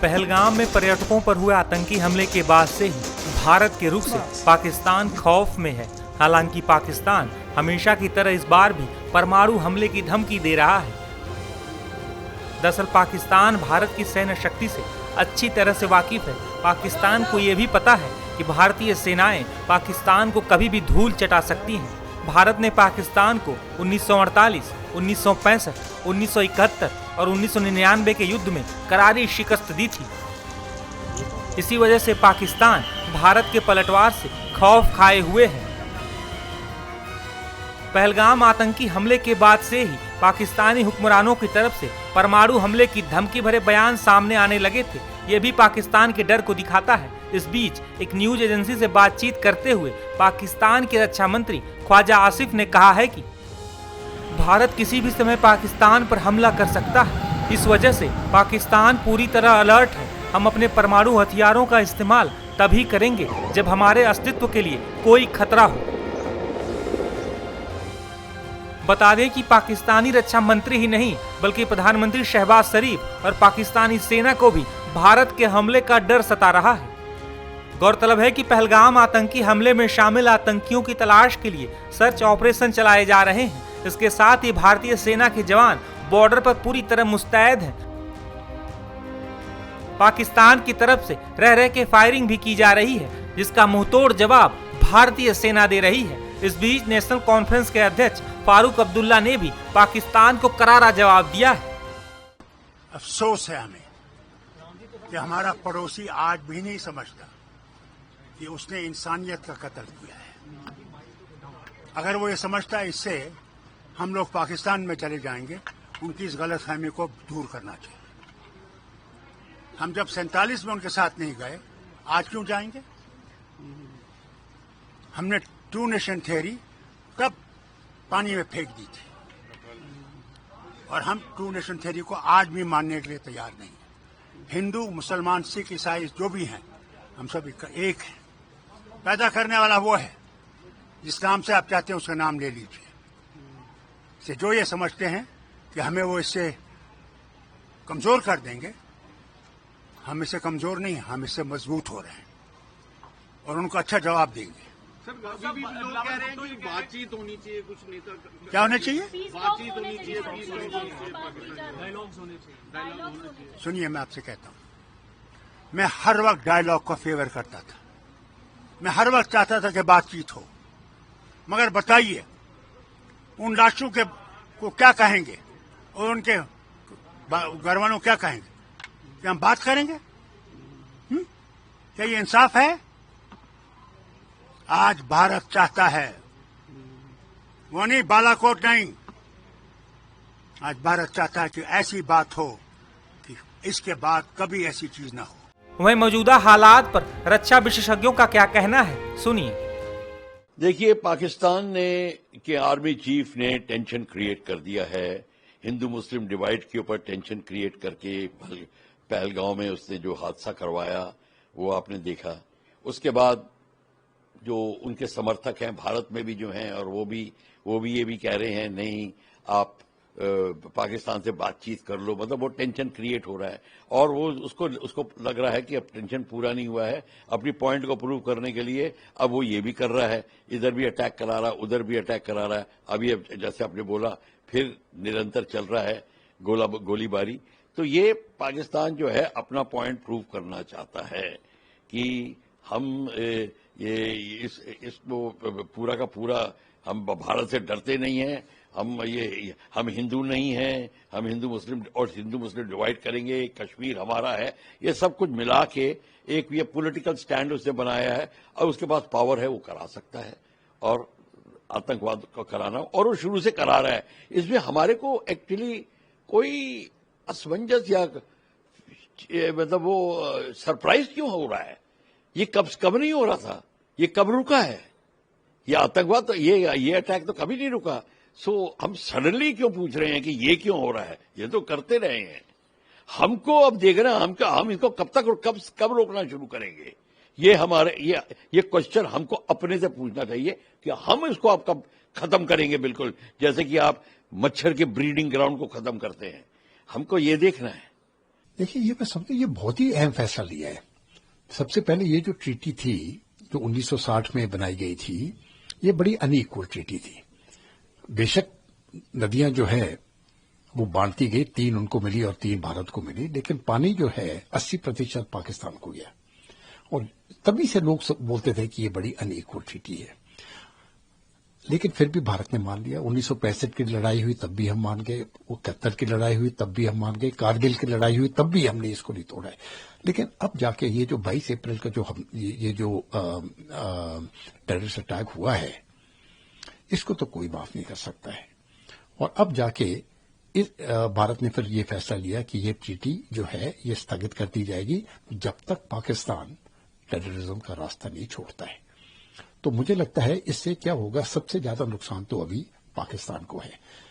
पहलगाम में पर्यटकों पर हुए आतंकी हमले के बाद से ही भारत के रुख से पाकिस्तान खौफ में है। हालांकि पाकिस्तान हमेशा की तरह इस बार भी परमाणु हमले की धमकी दे रहा है। दरअसल पाकिस्तान भारत की सैन्य शक्ति से अच्छी तरह से वाकिफ है। पाकिस्तान को ये भी पता है कि भारतीय सेनाएं पाकिस्तान को कभी भी धूल चटा सकती हैं। भारत ने पाकिस्तान को 1948, 1965, 1971 और 1999 के युद्ध में करारी शिकस्त दी थी। इसी वजह से पाकिस्तान भारत के पलटवार से खौफ खाए हुए है। पहलगाम आतंकी हमले के बाद से ही पाकिस्तानी हुक्मरानों की तरफ से परमाणु हमले की धमकी भरे बयान सामने आने लगे थे। ये भी पाकिस्तान के डर को दिखाता है। इस बीच एक न्यूज एजेंसी से बातचीत करते हुए पाकिस्तान के रक्षा मंत्री ख्वाजा आसिफ ने कहा है कि भारत किसी भी समय पाकिस्तान पर हमला कर सकता है। इस वजह से पाकिस्तान पूरी तरह अलर्ट है। हम अपने परमाणु हथियारों का इस्तेमाल तभी करेंगे जब हमारे अस्तित्व के लिए कोई खतरा हो। बता दें कि पाकिस्तानी रक्षा मंत्री ही नहीं बल्कि प्रधानमंत्री शहबाज शरीफ और पाकिस्तानी सेना को भी भारत के हमले का डर सता रहा है। गौरतलब है कि पहलगाम आतंकी हमले में शामिल आतंकियों की तलाश के लिए सर्च ऑपरेशन चलाए जा रहे हैं। इसके साथ ही भारतीय सेना के जवान बॉर्डर पर पूरी तरह मुस्तैद हैं। पाकिस्तान की तरफ से रह रह के फायरिंग भी की जा रही है, जिसका मुंहतोड़ जवाब भारतीय सेना दे रही है। इस बीच नेशनल कॉन्फ्रेंस के अध्यक्ष फारूक अब्दुल्ला ने भी पाकिस्तान को करारा जवाब दिया है। अफसोस है हमें कि हमारा पड़ोसी आज भी नहीं समझता कि उसने इंसानियत का कत्ल किया है। अगर वो ये समझता है, इससे हम लोग पाकिस्तान में चले जाएंगे। उनकी इस गलतफहमी को दूर करना चाहिए। हम जब 47 में उनके साथ नहीं गए, आज क्यों जाएंगे? हमने टू नेशन थ्योरी तब पानी में फेंक दी थी और हम टू नेशन थ्योरी को आज भी मानने के लिए तैयार नहीं। हिंदू, मुसलमान, सिख, ईसाई जो भी हैं, हम सब एक हैं। पैदा करने वाला वो है। जिस नाम से आप चाहते हैं उसका नाम ले लीजिए। से जो ये समझते हैं कि हमें वो इससे कमजोर कर देंगे, हम इससे कमजोर नहीं, हम इससे मजबूत हो रहे हैं और उनको अच्छा जवाब देंगे। सर, अभी भी लोग कह रहे हैं कि बातचीत होनी चाहिए, कुछ नेता क्या होना चाहिए? बातचीत होनी चाहिए, डायलॉग्स होने चाहिए। सुनिए, मैं आपसे कहता हूं, मैं हर वक्त डायलॉग को फेवर करता था। मैं हर वक्त चाहता था कि बातचीत हो। मगर बताइए, उन लाशों के को क्या कहेंगे और उनके घर वालों क्या कहेंगे कि हम बात करेंगे? क्या ये इंसाफ है? आज भारत चाहता है, वो नहीं, बालाकोट नहीं, आज भारत चाहता है कि ऐसी बात हो कि इसके बाद कभी ऐसी चीज ना हो। वहीं मौजूदा हालात पर रक्षा विशेषज्ञों का क्या कहना है, सुनिए। देखिए, पाकिस्तान ने के आर्मी चीफ ने टेंशन क्रिएट कर दिया है। हिंदू मुस्लिम डिवाइड के ऊपर टेंशन क्रिएट करके पहलगांव में उसने जो हादसा करवाया वो आपने देखा। उसके बाद जो उनके समर्थक हैं भारत में भी जो हैं, और वो भी ये भी कह रहे हैं नहीं, आप पाकिस्तान से बातचीत कर लो। मतलब वो टेंशन क्रिएट हो रहा है और वो उसको लग रहा है कि अब टेंशन पूरा नहीं हुआ है। अपनी पॉइंट को प्रूव करने के लिए अब वो ये भी कर रहा है, इधर भी अटैक करा रहा है, उधर भी अटैक करा रहा है। अभी जैसे आपने बोला, फिर निरंतर चल रहा है गोलीबारी। तो ये पाकिस्तान जो है अपना पॉइंट प्रूव करना चाहता है कि हम इस पूरा का पूरा हम भारत से डरते नहीं हैं। हम हिंदू नहीं हैं, हम हिंदू मुस्लिम डिवाइड करेंगे, कश्मीर हमारा है। ये सब कुछ मिला के एक ये पॉलिटिकल स्टैंड उसने बनाया है और उसके पास पावर है, वो करा सकता है और आतंकवाद को कराना, और वो शुरू से करा रहा है। इसमें हमारे को एक्चुअली कोई असमंजस या मतलब वो सरप्राइज क्यों हो रहा है? ये कब नहीं हो रहा था, ये कब रुका है? ये आतंकवाद तो ये अटैक तो कभी नहीं रुका। सो हम सडनली क्यों पूछ रहे हैं कि ये क्यों हो रहा है? ये तो करते रहे हैं। हमको अब देखना, हम इसको कब रोकना शुरू करेंगे? ये क्वेश्चन हमको अपने से पूछना चाहिए कि हम इसको अब कब खत्म करेंगे। बिल्कुल जैसे कि आप मच्छर के ब्रीडिंग ग्राउंड को खत्म करते हैं, हमको ये देखना है। देखिए, ये मैं समझू ये बहुत ही अहम फैसला लिया है। सबसे पहले ये जो ट्रीटी थी जो 1960 में बनाई गई थी, ये बड़ी अनइक्वल ट्रीटी थी। बेशक नदियां जो है वो बांटती गई, 3 उनको मिली और 3 भारत को मिली, लेकिन पानी जो है 80% पाकिस्तान को गया। और तभी से लोग सब बोलते थे कि ये बड़ी अनइक्वल ट्रीटी है, लेकिन फिर भी भारत ने मान लिया। 1965 की लड़ाई हुई तब भी हम मान गए, 71 की लड़ाई हुई तब भी हम मान गए, कारगिल की लड़ाई हुई तब भी हमने इसको नहीं तोड़ा है। लेकिन अब जाके ये जो 22 अप्रैल का जो ये जो टेररिस्ट अटैक हुआ है, इसको तो कोई माफ नहीं कर सकता है। और अब जाके भारत ने फिर ये फैसला लिया कि ये ट्रीटी जो है ये स्थगित कर दी जाएगी जब तक पाकिस्तान टेररिज्म का रास्ता नहीं छोड़ता है। तो मुझे लगता है इससे क्या होगा, सबसे ज्यादा नुकसान तो अभी पाकिस्तान को है।